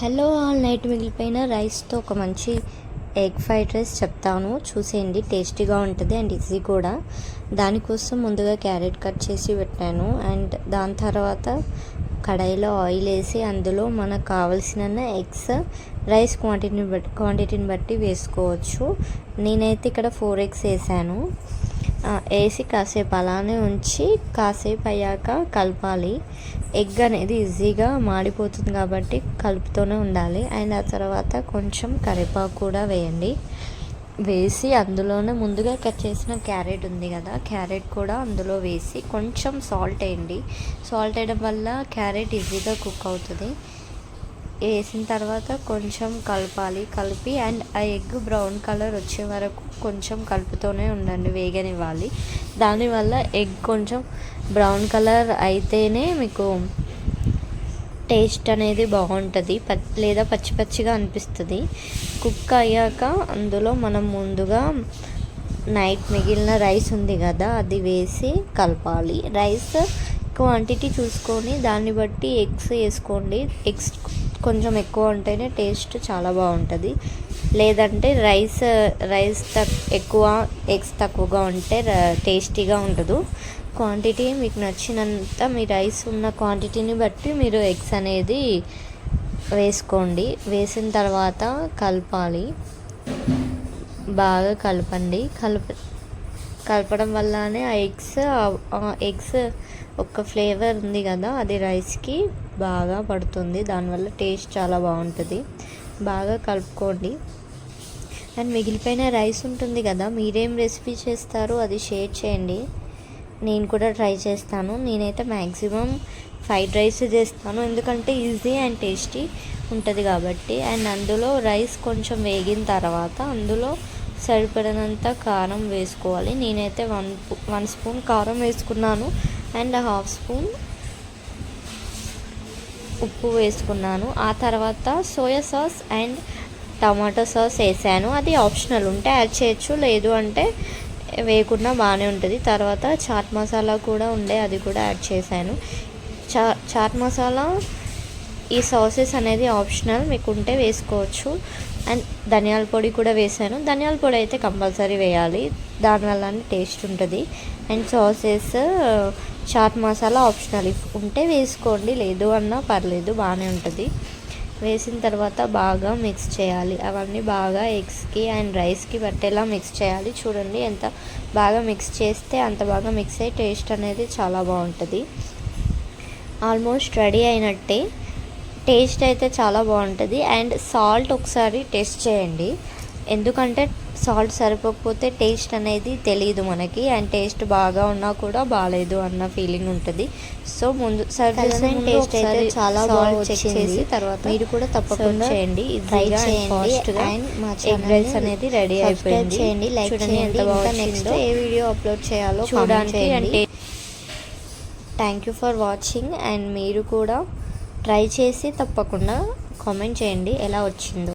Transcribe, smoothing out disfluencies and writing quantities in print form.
Hello all, night మిగిలిపోయిన రైస్తో ఒక మంచి ఎగ్ ఫ్రైడ్ రైస్ చెప్తాను, చూసేయండి. టేస్టీగా ఉంటుంది అండ్ ఈజీ కూడా. దానికోసం ముందుగా క్యారెట్ కట్ చేసి పెట్టాను అండ్ దాని తర్వాత కడాయిలో ఆయిల్ వేసి అందులో మనకు కావాల్సిన ఎగ్స్ రైస్ క్వాంటిటీని బట్టి వేసుకోవచ్చు. నేనైతే ఇక్కడ 4 ఎగ్స్ వేసాను. వేసి కాసేపు అలానే ఉంచి కాసేపు అయ్యాక కలపాలి. ఎగ్ అనేది ఈజీగా మాడిపోతుంది కాబట్టి కలుపుతూనే ఉండాలి. అండ్ ఆ తర్వాత కొంచెం కరివేపాకు కూడా వేయండి. వేసి అందులోనే ముందుగా కట్ చేసిన క్యారెట్ ఉంది కదా, క్యారెట్ కూడా అందులో వేసి కొంచెం సాల్ట్ వేయండి. సాల్ట్ వేయడం వల్ల క్యారెట్ ఈజీగా కుక్ అవుతుంది. వేసిన తర్వాత కొంచెం కలిపి అండ్ ఆ ఎగ్ బ్రౌన్ కలర్ వచ్చే వరకు కొంచెం కలుపుతూనే ఉండండి, వేగనివ్వాలి. దానివల్ల ఎగ్ కొంచెం బ్రౌన్ కలర్ అయితేనే మీకు టేస్ట్ అనేది బాగుంటుంది, లేదా పచ్చి పచ్చిగా అనిపిస్తుంది. కుక్ అయ్యాక అందులో మనం ముందుగా నైట్ మిగిలిన రైస్ ఉంది కదా, అది వేసి కలపాలి. రైస్ క్వాంటిటీ చూసుకొని దాన్ని బట్టి ఎగ్స్ వేసుకోండి. ఎగ్స్ కొంచెం ఎక్కువ ఉంటేనే టేస్ట్ చాలా బాగుంటుంది. లేదంటే రైస్ ఎక్కువ ఎగ్స్ తక్కువగా ఉంటే టేస్టీగా ఉండదు. క్వాంటిటీ మీకు నచ్చినంత మీ రైస్ ఉన్న క్వాంటిటీని బట్టి మీరు ఎగ్స్ అనేది వేసుకోండి. వేసిన తర్వాత కలపాలి, బాగా కలపండి. కలపడం వల్లనే ఆ ఎగ్స్ ఒక ఫ్లేవర్ ఉంది కదా, అది రైస్కి బాగా పడుతుంది. దానివల్ల టేస్ట్ చాలా బాగుంటుంది. బాగా కలుపుకోండి. అండ్ మిగిలిపోయిన రైస్ ఉంటుంది కదా, మీరేం రెసిపీ చేస్తారో అది షేర్ చేయండి, నేను కూడా ట్రై చేస్తాను. నేనైతే మ్యాక్సిమం ఫ్రైడ్ రైస్ చేస్తాను, ఎందుకంటే ఈజీ అండ్ టేస్టీ ఉంటుంది కాబట్టి. అండ్ అందులో రైస్ కొంచెం వేగిన తర్వాత అందులో సరిపడినంత కారం వేసుకోవాలి. నేనైతే 1 స్పూన్ కారం వేసుకున్నాను అండ్ 1/2 స్పూన్ ఉప్పు వేసుకున్నాను. ఆ తర్వాత soya sauce and tomato sauce వేసాను. అది ఆప్షనల్, ఉంటే యాడ్ చేయొచ్చు, లేదు అంటే వేయకుండా బాగానే ఉంటుంది. తర్వాత చాట్ మసాలా కూడా ఉండే, అది కూడా యాడ్ చేశాను. చాట్ మసాలా, ఈ సాసెస్ అనేది ఆప్షనల్, మీకు ఉంటే వేసుకోవచ్చు. అండ్ ధనియాల పొడి కూడా వేసాను. ధనియాల పొడి అయితే కంపల్సరీ వేయాలి, దానివల్లనే టేస్ట్ ఉంటుంది. And sauces, chaat masala optional, ఉంటే వేసుకోండి, లేదు అన్నా పర్లేదు, బాగానే ఉంటుంది. వేసిన తర్వాత బాగా మిక్స్ చేయాలి. అవన్నీ బాగా ఎగ్స్కి అండ్ రైస్కి పట్టేలా మిక్స్ చేయాలి. చూడండి, ఎంత బాగా మిక్స్ చేస్తే అంత బాగా మిక్స్ అయ్యి టేస్ట్ అనేది చాలా బాగుంటుంది. ఆల్మోస్ట్ రెడీ అయినట్టే. టేస్ట్ అయితే చాలా బాగుంటుంది. అండ్ సాల్ట్ ఒకసారి టేస్ట్ చేయండి, ఎందుకంటే సాల్ట్ సరిపోకపోతే టేస్ట్ అనేది తెలియదు మనకి. అండ్ టేస్ట్ బాగా ఉన్నా కూడా బాగాలేదు అన్న ఫీలింగ్ ఉంటుంది. సో ముందు సర్వ్ చేసిన టేస్ట్ అయితే చాలా బాగా చెక్ చేసి తర్వాత మీరు కూడా తప్పకుండా చేయండి. ట్రై చేయండి. అండ్ మా ఎగ్ రైస్ అనేది రెడీ అయిపోయింది. చేయండి, లైక్ చేయండి. ఇంకా నెక్స్ట్ ఏ వీడియో అప్లోడ్ చేయాలో చూడండి. అంటే thank you for watching. And మీరు కూడా ట్రై చేసి తప్పకుండా కామెంట్ చేయండి ఎలా వచ్చిందో.